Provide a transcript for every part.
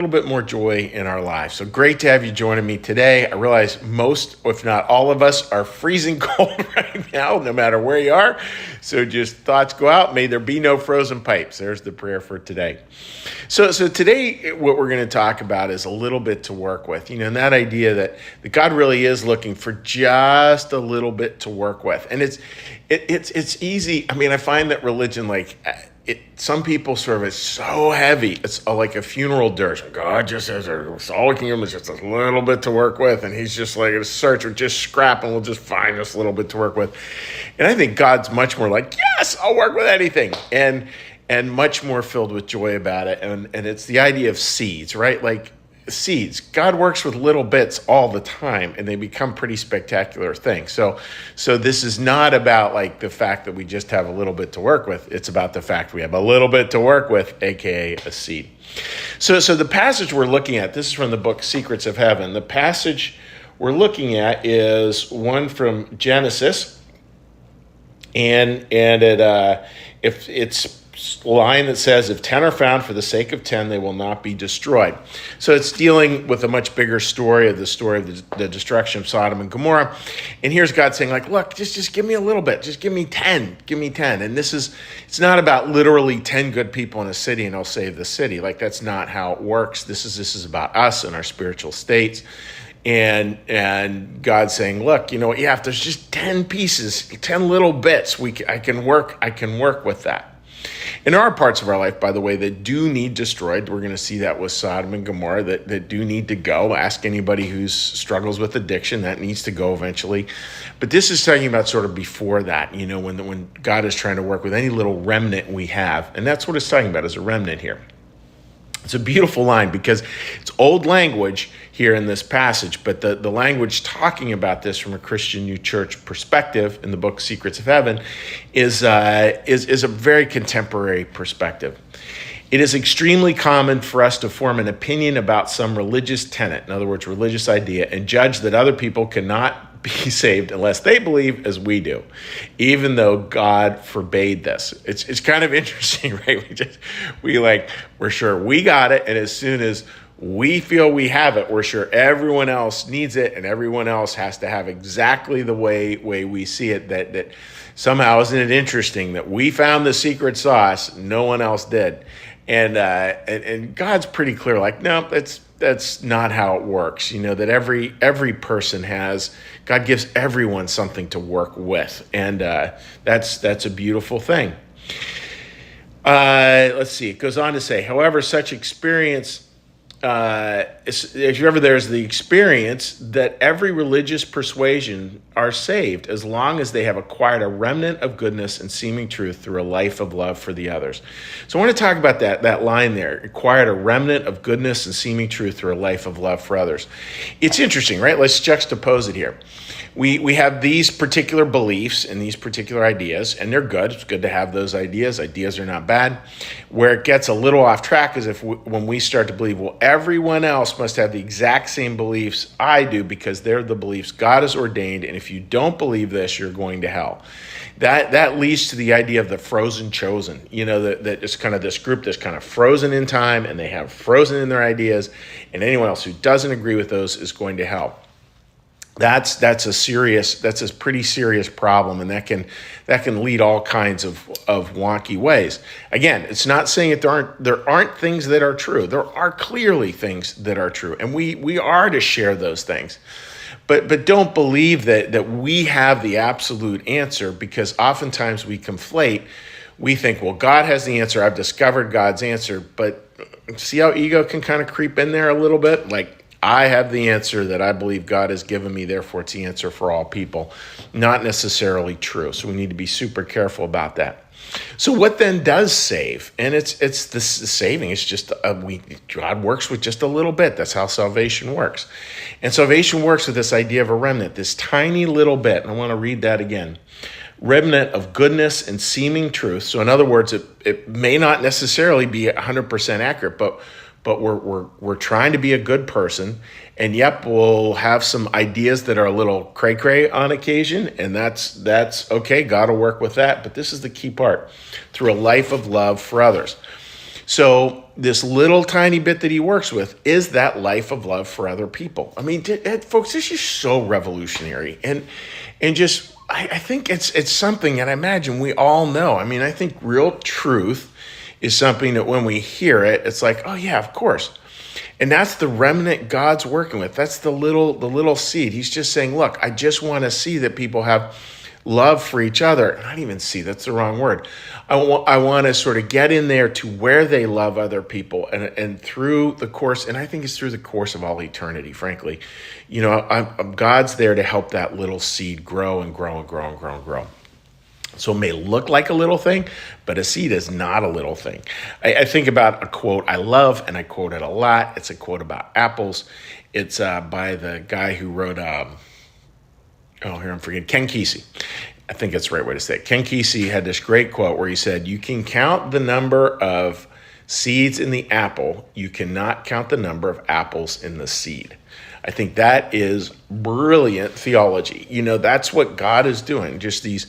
little bit more joy in our lives. So great to have you joining me today. I realize most, if not all of us, are freezing cold right now, no matter where you are. So just thoughts go out. May there be no frozen pipes. There's the prayer for today. So today, what we're going to talk about is a little bit to work with, and that idea that God really is looking for just a little bit to work with. And it's easy. I mean, I find that religion, some people sort of is so heavy. It's like a funeral dirge. God just says, all we can give him is just a little bit to work with. And he's just like, a search or just scrap and we'll just find this little bit to work with. And I think God's much more like, yes, I'll work with anything. And much more filled with joy about it. And it's the idea of seeds, right? Like seeds. God works with little bits all the time, and they become pretty spectacular things. So this is not about like the fact that we just have a little bit to work with. It's about the fact we have a little bit to work with, aka a seed. So the passage we're looking at, this is from the book Secrets of Heaven. The passage we're looking at is one from Genesis, and if it's line that says, if 10 are found for the sake of 10, they will not be destroyed. So it's dealing with a much bigger story of the destruction of Sodom and Gomorrah. And here's God saying, like, look, just give me a little bit. Just give me 10. Give me 10. And it's not about literally 10 good people in a city and I'll save the city. Like, that's not how it works. This is about us and our spiritual states. And God's saying, look, you know what you have? There's just 10 pieces, 10 little bits. I can work with that. And there are parts of our life, by the way, that do need destroyed. We're going to see that with Sodom and Gomorrah, that do need to go. Ask anybody who struggles with addiction, that needs to go eventually. But this is talking about sort of before that, when God is trying to work with any little remnant we have. And that's what it's talking about, is a remnant here. It's a beautiful line because it's old language here in this passage, but the language talking about this from a Christian New Church perspective in the book Secrets of Heaven is a very contemporary perspective. It is extremely common for us to form an opinion about some religious tenet, in other words, religious idea, and judge that other people cannot be saved unless they believe as we do, even though God forbade this. It's kind of interesting, right? We're sure we got it, and as soon as we feel we have it, we're sure everyone else needs it, and everyone else has to have exactly the way we see it. That somehow, isn't it interesting that we found the secret sauce, no one else did, and God's pretty clear, like, no, that's not how it works. That every person has, God gives everyone something to work with, and that's a beautiful thing. Let's see. It goes on to say, however, such experience. There's the experience that every religious persuasion are saved as long as they have acquired a remnant of goodness and seeming truth through a life of love for the others. So I want to talk about that line there, acquired a remnant of goodness and seeming truth through a life of love for others. It's interesting, right? Let's juxtapose it here. We have these particular beliefs and these particular ideas, and they're good. It's good to have those ideas. Ideas are not bad. Where it gets a little off track is when we start to believe, well, everyone else must have the exact same beliefs I do because they're the beliefs God has ordained, and if you don't believe this, you're going to hell. That leads to the idea of the frozen chosen, that it's kind of this group that's kind of frozen in time, and they have frozen in their ideas, and anyone else who doesn't agree with those is going to hell. That's a pretty serious problem, and that can lead all kinds of wonky ways. Again, it's not saying that there aren't things that are true. There are clearly things that are true, and we are to share those things. But don't believe that we have the absolute answer, because oftentimes we conflate. We think, well, God has the answer. I've discovered God's answer. But see how ego can kind of creep in there a little bit? Like, I have the answer that I believe God has given me, therefore it's the answer for all people. Not necessarily true. So we need to be super careful about that. So what then does save? And it's the saving. It's just God works with just a little bit. That's how salvation works. And salvation works with this idea of a remnant, this tiny little bit. And I want to read that again. Remnant of goodness and seeming truth. So in other words, it may not necessarily be 100% accurate, but we're trying to be a good person, and yep, we'll have some ideas that are a little cray-cray on occasion, and that's okay. God will work with that, but this is the key part: through a life of love for others. So this little tiny bit that he works with is that life of love for other people. I mean, folks, this is so revolutionary, and just I think it's something that I imagine we all know. I mean, I think real truth is something that when we hear it, it's like, oh yeah, of course. And that's the remnant God's working with. That's the little seed. He's just saying, look, I just want to see that people have love for each other. Not even see, that's the wrong word. I want to sort of get in there to where they love other people, and through the course, and I think it's through the course of all eternity, frankly. You know, God's there to help that little seed grow and grow and grow and grow and grow. So it may look like a little thing, but a seed is not a little thing. I think about a quote I love, and I quote it a lot. It's a quote about apples. It's by the guy who wrote, Ken Kesey. I think that's the right way to say it. Ken Kesey had this great quote where he said, you can count the number of seeds in the apple. You cannot count the number of apples in the seed. I think that is brilliant theology. You know, that's what God is doing. Just these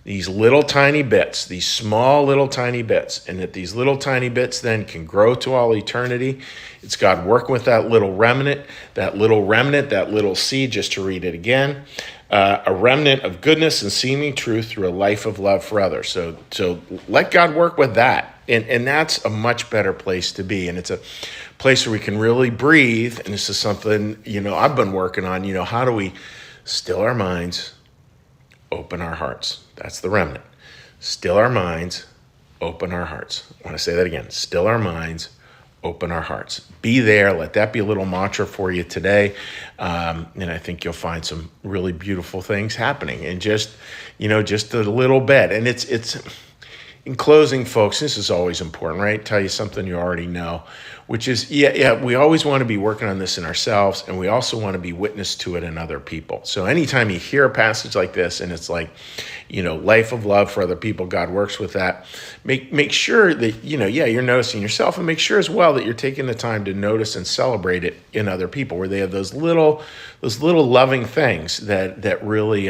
little tiny bits, these small little tiny bits, and that these little tiny bits then can grow to all eternity. It's God working with that little remnant, that little seed, just to read it again, a remnant of goodness and seeming truth through a life of love for others. So let God work with that. And that's a much better place to be. And it's a place where we can really breathe. And this is something, you know, I've been working on, you know, how do we still our minds, open our hearts? That's the remnant. Still our minds, open our hearts. I want to say that again. Still our minds, open our hearts. Be there. Let that be a little mantra for you today. And I think you'll find some really beautiful things happening. And just a little bit. And it's in closing, folks, this is always important, right? Tell you something you already know, which is, we always want to be working on this in ourselves, and we also want to be witness to it in other people. So anytime you hear a passage like this, and it's like, you know, life of love for other people, God works with that, make sure that, you know, you're noticing yourself, and make sure as well that you're taking the time to notice and celebrate it in other people, where they have those little loving things that really,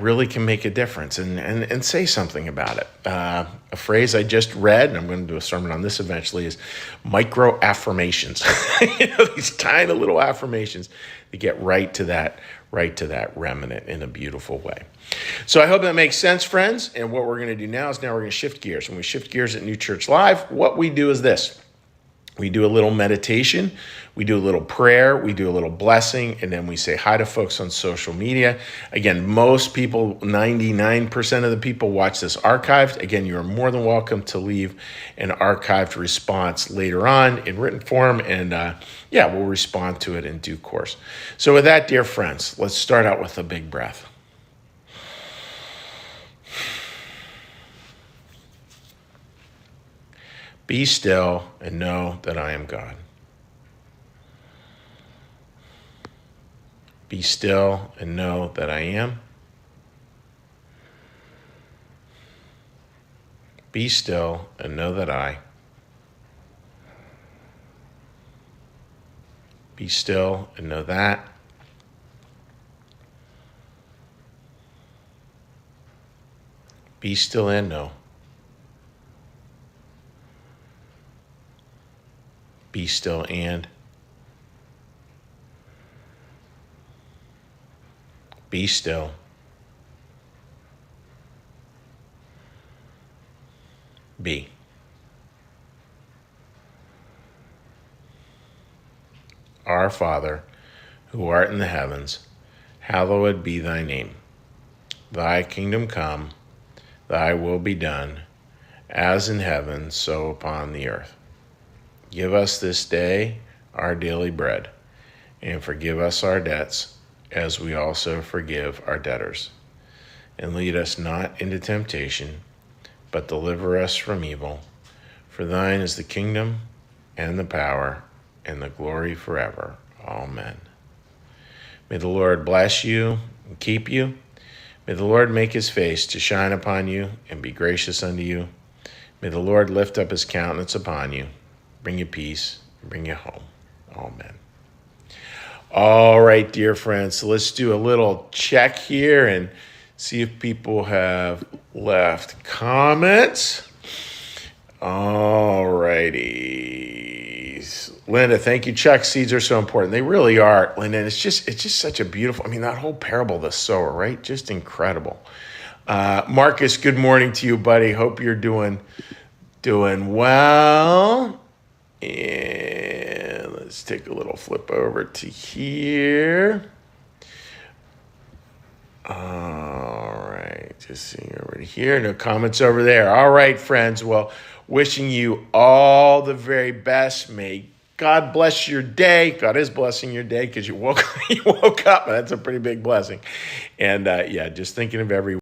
really can make a difference, and say something about it. A phrase I just read, and I'm going to do a sermon on this eventually, is micro affirmations. You know, these tiny little affirmations that get right to that remnant in a beautiful way. So I hope that makes sense, friends. And what we're going to do now is we're going to shift gears. When we shift gears at New Church Live, what we do is this. We do a little meditation, we do a little prayer, we do a little blessing, and then we say hi to folks on social media. Again, most people, 99% of the people watch this archived. Again, you are more than welcome to leave an archived response later on in written form, and we'll respond to it in due course. So with that, dear friends, let's start out with a big breath. Be still and know that I am God. Be still and know that I am. Be still and know that I. Be still and know that. Be still and know. Be still and. Be still. Be. Our Father, who art in the heavens, hallowed be thy name. Thy kingdom come, thy will be done, as in heaven, so upon the earth. Give us this day our daily bread, and forgive us our debts, as we also forgive our debtors. And lead us not into temptation, but deliver us from evil. For thine is the kingdom, and the power, and the glory forever. Amen. May the Lord bless you and keep you. May the Lord make his face to shine upon you and be gracious unto you. May the Lord lift up his countenance upon you, bring you peace, and bring you home. Amen. All right, dear friends, so let's do a little check here and see if people have left comments. All righty. Linda, thank you. Chuck, seeds are so important. They really are, Linda. And it's just such a beautiful, I mean, that whole parable, the sower, right? Just incredible. Marcus, good morning to you, buddy. Hope you're doing well. And let's take a little flip over to here. All right, just seeing over here. No comments over there. All right, friends. Well, wishing you all the very best. May God bless your day. God is blessing your day because you woke up. That's a pretty big blessing. And just thinking of everyone.